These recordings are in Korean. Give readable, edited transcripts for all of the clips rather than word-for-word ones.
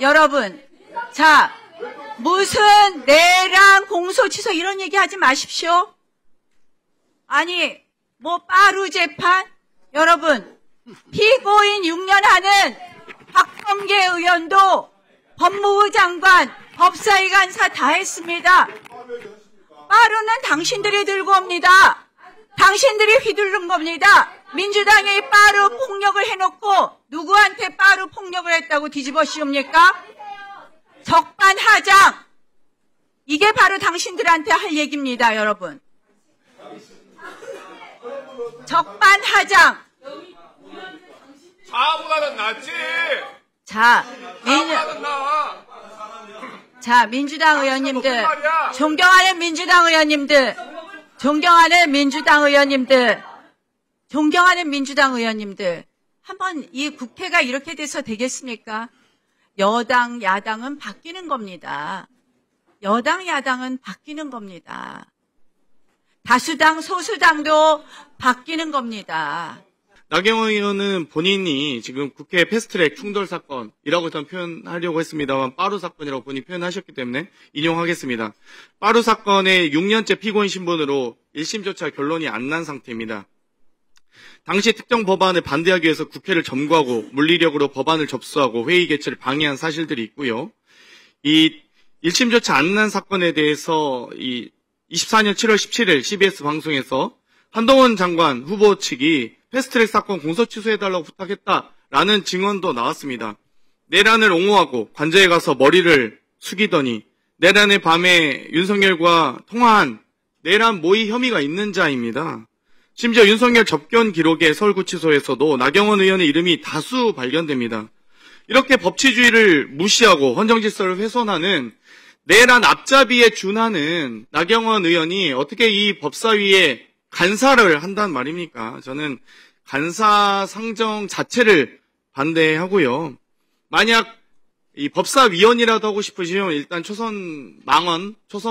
여러분, 자, 무슨 내란 공소 취소 이런 얘기 하지 마십시오. 아니, 뭐 빠루 재판? 여러분, 피고인 6년 하는 박범계 의원도 법무부 장관, 법사위 간사 다 했습니다. 빠루는 당신들이 들고 옵니다. 당신들이 휘두른 겁니다. 민주당이 빠루 폭력을 해놓고 누구한테 빠루 폭력을 했다고 뒤집어 씌웁니까? 적반하장. 이게 바로 당신들한테 할 얘기입니다, 여러분. 적반하장. 자보다는 낫지. 자, 민주당 의원님들, 존경하는 민주당 의원님들, 한번 이 국회가 이렇게 돼서 되겠습니까? 여당, 야당은 바뀌는 겁니다. 다수당, 소수당도 바뀌는 겁니다. 나경원 의원은 본인이 지금 국회 패스트트랙 충돌 사건이라고 저는 표현하려고 했습니다만 빠루 사건이라고 본인이 표현하셨기 때문에 인용하겠습니다. 빠루 사건의 6년째 피고인 신분으로 1심조차 결론이 안 난 상태입니다. 당시 특정 법안을 반대하기 위해서 국회를 점거하고 물리력으로 법안을 접수하고 회의 개최를 방해한 사실들이 있고요. 이 1심조차 안 난 사건에 대해서 24년 7월 17일 CBS 방송에서 한동훈 장관 후보 측이 패스트트랙 사건 공소 취소해달라고 부탁했다라는 증언도 나왔습니다. 내란을 옹호하고 관저에 가서 머리를 숙이더니 내란의 밤에 윤석열과 통화한 내란 모의 혐의가 있는 자입니다. 심지어 윤석열 접견 기록의 서울구치소에서도 나경원 의원의 이름이 다수 발견됩니다. 이렇게 법치주의를 무시하고 헌정질서를 훼손하는 내란 앞잡이에 준하는 나경원 의원이 어떻게 이 법사위에 간사를 한단 말입니까? 저는 간사 상정 자체를 반대하고요. 만약 이 법사위원이라도 하고 싶으시면 일단 초선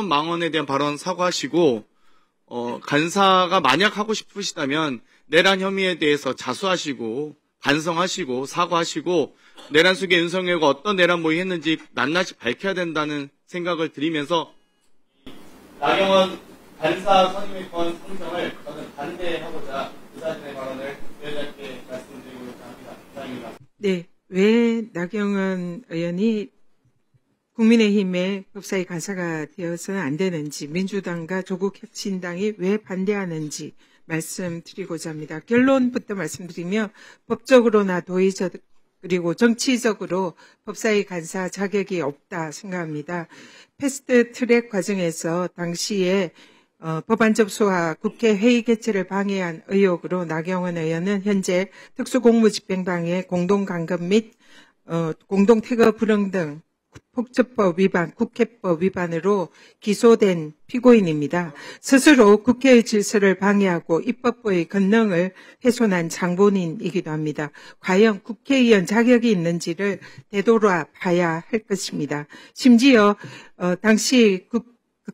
망언에 대한 발언 사과하시고, 간사가 만약 하고 싶으시다면 내란 혐의에 대해서 자수하시고, 반성하시고, 사과하시고, 내란 속에 윤석열과 어떤 내란 모의 했는지 낱낱이 밝혀야 된다는 생각을 드리면서, 나경원 간사 선임권 상정을 저는 반대하고자 이사진의 발언을 의원님께 말씀드리고자 합니다. 이상입니다. 네, 왜 나경원 의원이 국민의힘의 법사위 간사가 되어서는 안 되는지, 민주당과 조국혁신당이 왜 반대하는지 말씀드리고자 합니다. 결론부터 말씀드리며 법적으로나 도의적 그리고 정치적으로 법사위 간사 자격이 없다 생각합니다. 패스트트랙 과정에서 당시에 법안 접수와 국회 회의 개최를 방해한 의혹으로 나경원 의원은 현재 특수공무집행방해 공동감금 및 공동태거 불응 등 폭처법 위반, 국회법 위반으로 기소된 피고인입니다. 스스로 국회의 질서를 방해하고 입법부의 권능을 훼손한 장본인이기도 합니다. 과연 국회의원 자격이 있는지를 되돌아봐야 할 것입니다. 심지어 당시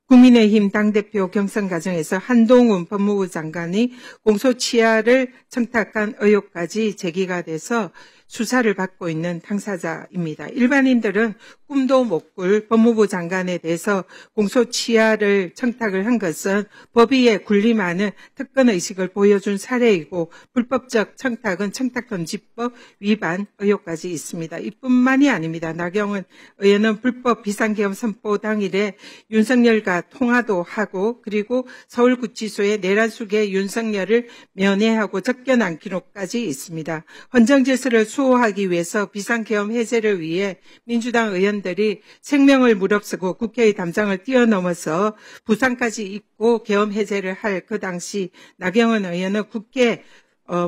국민의힘 당대표 경선 과정에서 한동훈 법무부 장관이 공소치하를 청탁한 의혹까지 제기가 돼서 수사를 받고 있는 당사자입니다. 일반인들은 꿈도 못 꿀 법무부 장관에 대해서 공소치하를 청탁을 한 것은 법위에 군림하는 특권의식을 보여준 사례이고, 불법적 청탁은 청탁금지법 위반 의혹까지 있습니다. 이뿐만이 아닙니다. 나경원 의원은 불법 비상계엄 선포 당일에 윤석열과 통화도 하고, 그리고 서울구치소에 내란 속에 윤석열을 면회하고 접견한 기록까지 있습니다. 헌정질서를 수호하기 위해서 비상계엄 해제를 위해 민주당 의원들이 생명을 무릅쓰고 국회의 담장을 뛰어넘어서 부산까지 입고 계엄 해제를 할 그 당시 나경원 의원은 국회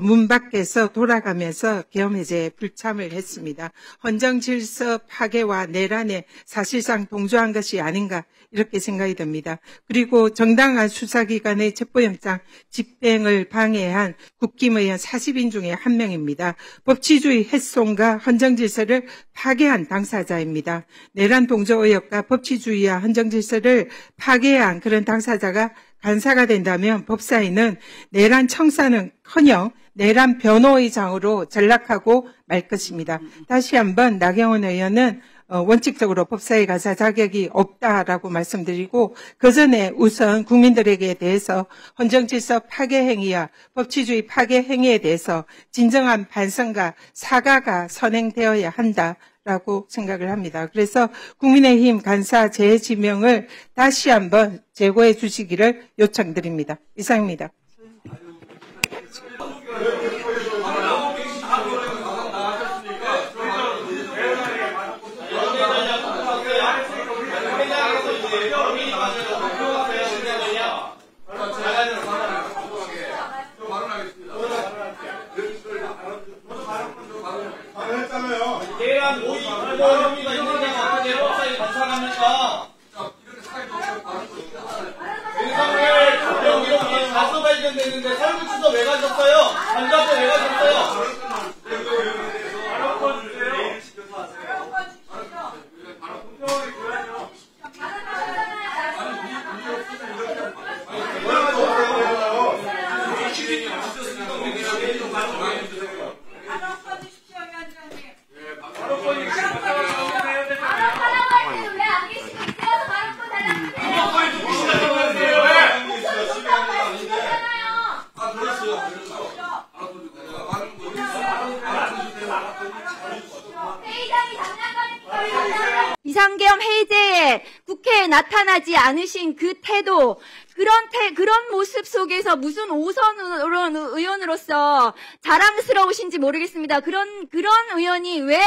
문 밖에서 돌아가면서 계엄 해제에 불참을 했습니다. 헌정질서 파괴와 내란에 사실상 동조한 것이 아닌가 이렇게 생각이 듭니다. 그리고 정당한 수사기관의 체포영장 집행을 방해한 국힘의원 40인 중에 한 명입니다. 법치주의 훼손과 헌정질서를 파괴한 당사자입니다. 내란 동조 의혹과 법치주의와 헌정질서를 파괴한 그런 당사자가 간사가 된다면 법사위는 내란 청사는커녕 내란 변호의장으로 전락하고 말 것입니다. 다시 한번 나경원 의원은 원칙적으로 법사위 간사 자격이 없다라고 말씀드리고 그 전에 우선 국민들에게 대해서 헌정질서 파괴 행위와 법치주의 파괴 행위에 대해서 진정한 반성과 사과가 선행되어야 한다라고 생각을 합니다. 그래서 국민의힘 간사 재지명을 다시 한번 재고해 주시기를 요청드립니다. 이상입니다. 대란 모의 불법 혐의가 있는데 어떻게 법사위 간사합니까? 윤석열 대통령 이렇게 가서 발견됐는데 설부 취소 왜 가셨어요? 반장도 왜 가셨어요? 비상계엄 해제에 국회에 나타나지 않으신 그 태도, 그런 모습 속에서 무슨 오선 의원으로서 자랑스러우신지 모르겠습니다. 그런 의원이 왜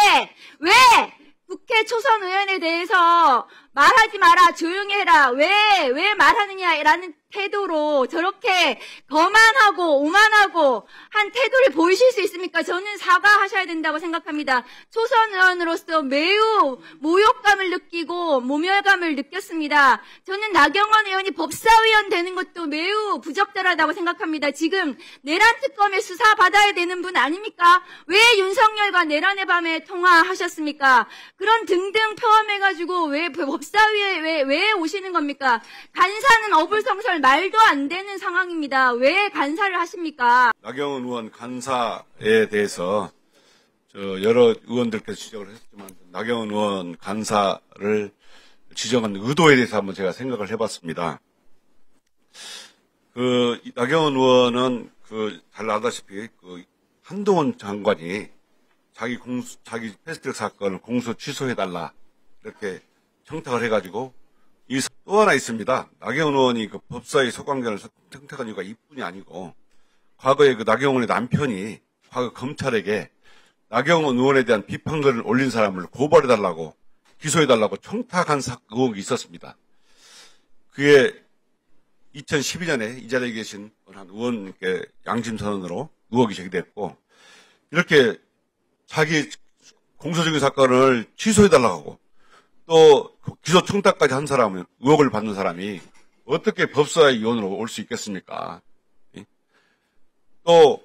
국회 초선 의원에 대해서 말하지 마라, 조용히 해라, 왜 말하느냐라는 태도로 저렇게 거만하고 오만하고 한 태도를 보이실 수 있습니까? 저는 사과하셔야 된다고 생각합니다. 초선 의원으로서 매우 모욕감을 느끼고 모멸감을 느꼈습니다. 저는 나경원 의원이 법사위원 되는 것도 매우 부적절하다고 생각합니다. 지금 내란 특검에 수사 받아야 되는 분 아닙니까? 왜 윤석열과 내란의 밤에 통화하셨습니까? 그런 등등 포함해가지고 왜 법사위에 왜 오시는 겁니까? 간사는 어불성설 말도 안 되는 상황입니다. 왜 간사를 하십니까? 나경원 의원 간사에 대해서 여러 의원들께서 지적을 했지만 나경원 의원 간사를 지정한 의도에 대해서 한번 제가 생각을 해봤습니다. 나경원 의원은 잘 알다시피 한동훈 장관이 자기 패스트트랙 사건을 공소 취소해달라 이렇게 청탁을 해가지고 또 하나 있습니다. 나경원 의원이 법사위 소관관을 청탁한 이유가 이뿐이 아니고 과거에 나경원의 남편이 과거 검찰에게 나경원 의원에 대한 비판글을 올린 사람을 고발해달라고 기소해달라고 청탁한 의혹이 있었습니다. 그게 2012년에 이 자리에 계신 한 의원께 양심선언으로 의혹이 제기됐고 이렇게 자기 공소적인 사건을 취소해달라고 하고 또 기소 청탁까지 한 사람은 의혹을 받는 사람이 어떻게 법사위 위원으로 올 수 있겠습니까? 또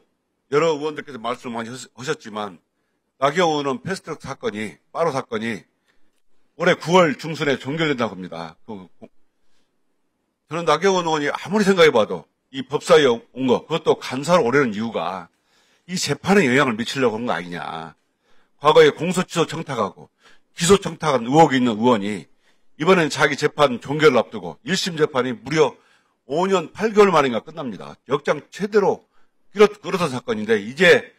여러 의원들께서 말씀을 많이 하셨지만 나경원 의원 패스트트랙 사건이 빠로 사건이 올해 9월 중순에 종결된다고 합니다. 저는 나경원 의원이 아무리 생각해봐도 이 법사위에 온 거 그것도 간사로 오려는 이유가 이 재판에 영향을 미치려고 한 거 아니냐. 과거에 공소취소 청탁하고 기소 청탁한 의혹이 있는 의원이 이번엔 자기 재판 종결을 앞두고 1심 재판이 무려 5년 8개월 만인가 끝납니다. 역장 최대로 그렇던 사건인데 이제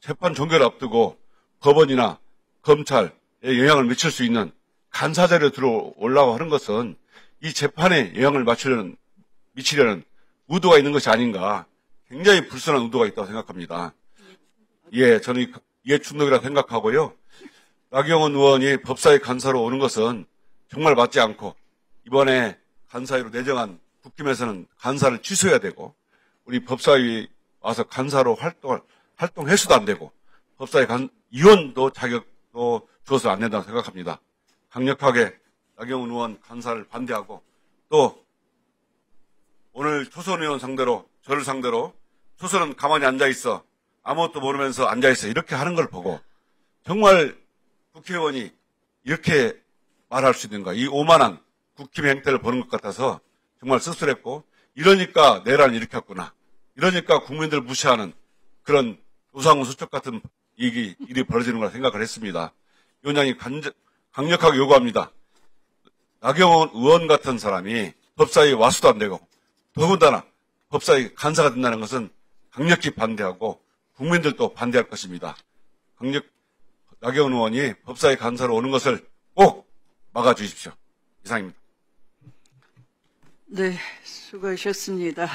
재판 종결을 앞두고 법원이나 검찰에 영향을 미칠 수 있는 간사 자리로 들어오려고 하는 것은 이 재판에 영향을 미치려는 의도가 있는 것이 아닌가. 굉장히 불순한 의도가 있다고 생각합니다. 예, 저는 이해충돌이라고 생각하고요. 나경원 의원이 법사위 간사로 오는 것은 정말 맞지 않고 이번에 간사위로 내정한 국힘에서는 간사를 취소해야 되고 우리 법사위 와서 간사로 활동해서도 안 되고 법사위 위원도 자격도 주어서 안 된다고 생각합니다. 강력하게 나경원 의원 간사를 반대하고 또 오늘 초선 의원 상대로 저를 상대로 초선은 가만히 앉아있어 아무것도 모르면서 앉아있어 이렇게 하는 걸 보고 정말 국회의원이 이렇게 말할 수 있는가 이 오만한 국힘의 행태를 보는 것 같아서 정말 씁쓸했고 이러니까 내란을 일으켰구나 이러니까 국민들 무시하는 그런 우상호 수첩 같은 일이 벌어지는 걸 생각을 했습니다. 위원장이 강력하게 요구합니다. 나경원 의원 같은 사람이 법사위에 와서도 안 되고 더군다나 법사위 간사가 된다는 것은 강력히 반대하고 국민들도 반대할 것입니다. 나경원 의원이 법사위 간사로 오는 것을 꼭 막아주십시오. 이상입니다. 네, 수고하셨습니다.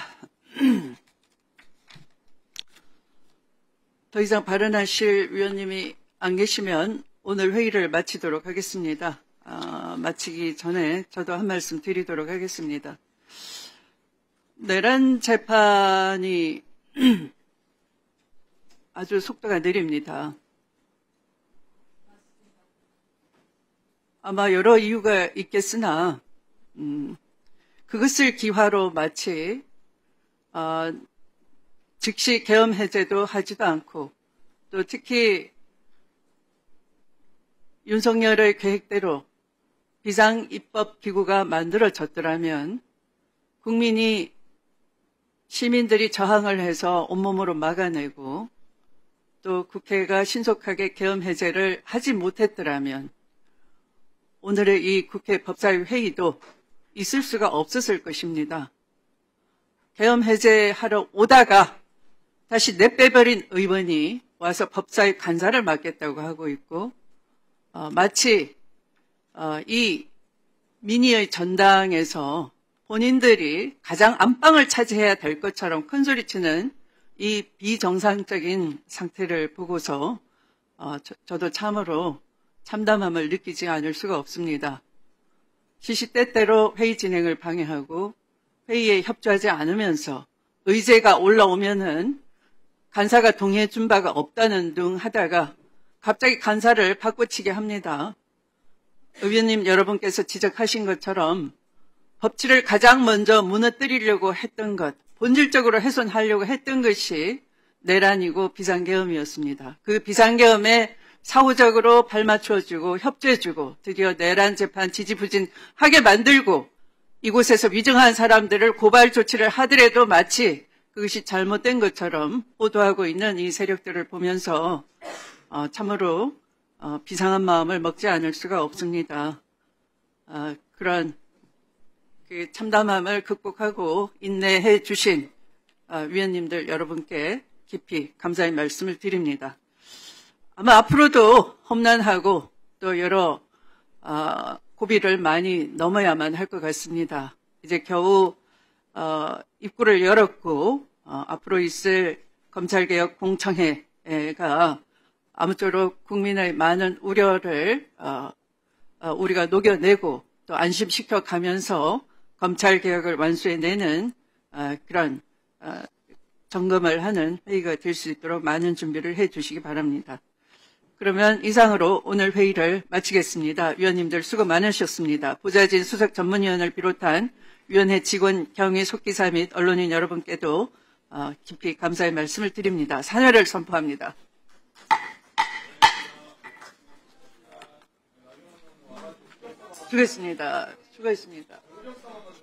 더 이상 발언하실 위원님이 안 계시면 오늘 회의를 마치도록 하겠습니다. 마치기 전에 저도 한 말씀 드리도록 하겠습니다. 내란 재판이 아주 속도가 느립니다. 아마 여러 이유가 있겠으나 그것을 기화로 마치 즉시 계엄 해제도 하지도 않고 또 특히 윤석열의 계획대로 비상입법기구가 만들어졌더라면 국민이 시민들이 저항을 해서 온몸으로 막아내고 또 국회가 신속하게 계엄 해제를 하지 못했더라면 오늘의 이 국회 법사위 회의도 있을 수가 없었을 것입니다. 계엄 해제하러 오다가 다시 내빼버린 의원이 와서 법사위 간사를 맡겠다고 하고 있고 마치 이 민의의 전당에서 본인들이 가장 안방을 차지해야 될 것처럼 큰소리치는 이 비정상적인 상태를 보고서 저도 참으로 참담함을 느끼지 않을 수가 없습니다. 시시때때로 회의 진행을 방해하고 회의에 협조하지 않으면서 의제가 올라오면은 간사가 동의해 준 바가 없다는 등 하다가 갑자기 간사를 바꿔치게 합니다. 의원님 여러분께서 지적하신 것처럼 법치를 가장 먼저 무너뜨리려고 했던 것, 본질적으로 훼손하려고 했던 것이 내란이고 비상계엄이었습니다. 그 비상계엄에 사후적으로 발맞춰주고 협조해주고 드디어 내란 재판 지지부진하게 만들고 이곳에서 위증한 사람들을 고발 조치를 하더라도 마치 그것이 잘못된 것처럼 보도하고 있는 이 세력들을 보면서 참으로 비상한 마음을 먹지 않을 수가 없습니다. 그런 그 참담함을 극복하고 인내해 주신 위원님들 여러분께 깊이 감사의 말씀을 드립니다. 아마 앞으로도 험난하고 또 여러 고비를 많이 넘어야만 할 것 같습니다. 이제 겨우 입구를 열었고 앞으로 있을 검찰개혁 공청회가 아무쪼록 국민의 많은 우려를 우리가 녹여내고 또 안심시켜 가면서 검찰개혁을 완수해내는 그런 점검을 하는 회의가 될 수 있도록 많은 준비를 해 주시기 바랍니다. 그러면 이상으로 오늘 회의를 마치겠습니다. 위원님들 수고 많으셨습니다. 보좌진 수석 전문위원을 비롯한 위원회 직원, 경위, 속기사 및 언론인 여러분께도 깊이 감사의 말씀을 드립니다. 사퇴를 선포합니다. 수고했습니다. 수고했습니다.